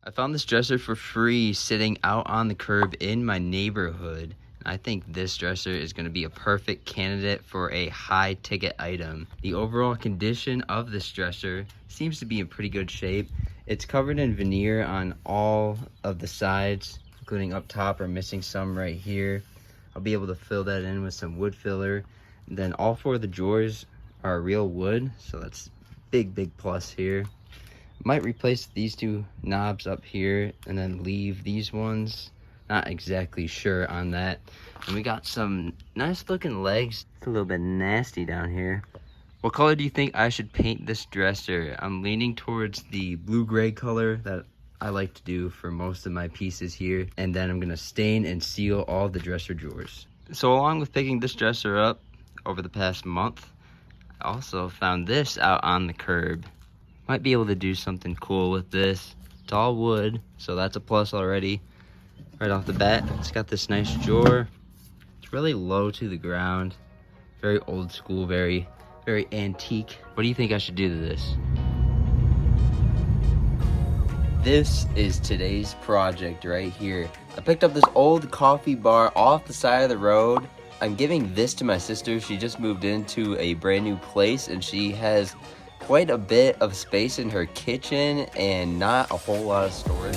I found this dresser for free sitting out on the curb in my neighborhood. I think this dresser is going to be a perfect candidate for a high ticket item. The overall condition of this dresser seems to be in pretty good shape. It's covered in veneer on all of the sides, including up top. Or missing some right here. I'll be able to fill that in with some wood filler. And then all four of the drawers are real wood, so that's big plus here. Might replace these two knobs up here and then leave these ones. Not exactly sure on that. And we got some nice looking legs. It's a little bit nasty down here. What color do you think I should paint this dresser? I'm leaning towards the blue-gray color that I like to do for most of my pieces here. And then I'm gonna stain and seal all the dresser drawers. So along with picking this dresser up over the past month, I also found this out on the curb. Might be able to do something cool with this. It's all wood, so that's a plus already. Right off the bat, it's got this nice drawer. It's really low to the ground. Very old school, very antique. What do you think I should do to this? This is today's project right here. I picked up this old coffee bar off the side of the road. I'm giving this to my sister. She just moved into a brand new place and she has quite a bit of space in her kitchen and not a whole lot of storage.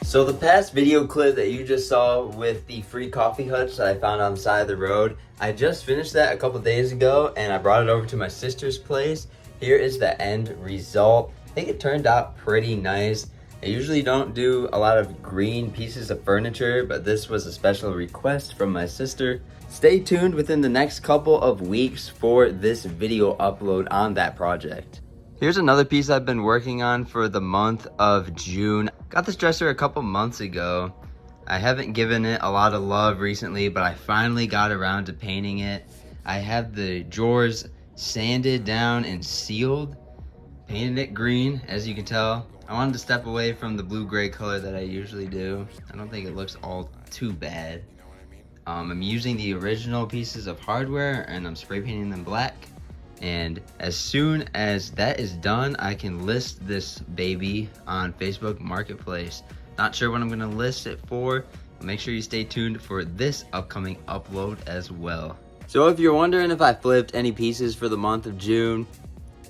So the past video clip that you just saw with the free coffee hutch that I found on the side of the road, I just finished that a couple days ago and I brought it over to my sister's place. Here is the end result. I think it turned out pretty nice. I usually don't do a lot of green pieces of furniture, but this was a special request from my sister. Stay tuned within the next couple of weeks for this video upload on that project. Here's another piece I've been working on for the month of June. Got this dresser a couple months ago. I haven't given it a lot of love recently, but I finally got around to painting it. I have the drawers sanded down and sealed. Painted it green, as you can tell. I wanted to step away from the blue-gray color that I usually do. I don't think it looks all too bad. I'm using the original pieces of hardware and I'm spray painting them black. And as soon as that is done, I can list this baby on Facebook Marketplace. Not sure what I'm gonna list it for, but make sure you stay tuned for this upcoming upload as well. So if you're wondering if I flipped any pieces for the month of June,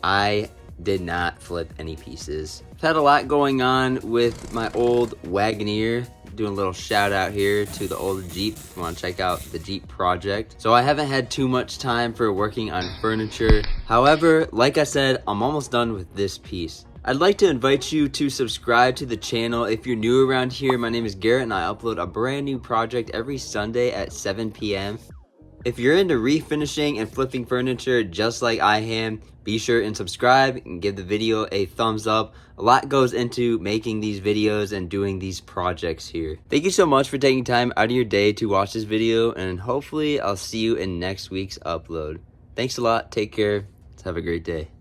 I did not flip any pieces. I've had a lot going on with my old Wagoneer. Doing a little shout out here to the old Jeep if you want to check out the Jeep project. So I haven't had too much time for working on furniture. However, like I said, I'm almost done with this piece. I'd like to invite you to subscribe to the channel. If you're new around here, my name is Garrett and I upload a brand new project every Sunday at 7 p.m. If you're into refinishing and flipping furniture just like I am, be sure and subscribe and give the video a thumbs up. A lot goes into making these videos and doing these projects here. Thank you so much for taking time out of your day to watch this video, and hopefully I'll see you in next week's upload. Thanks a lot. Take care. Have a great day.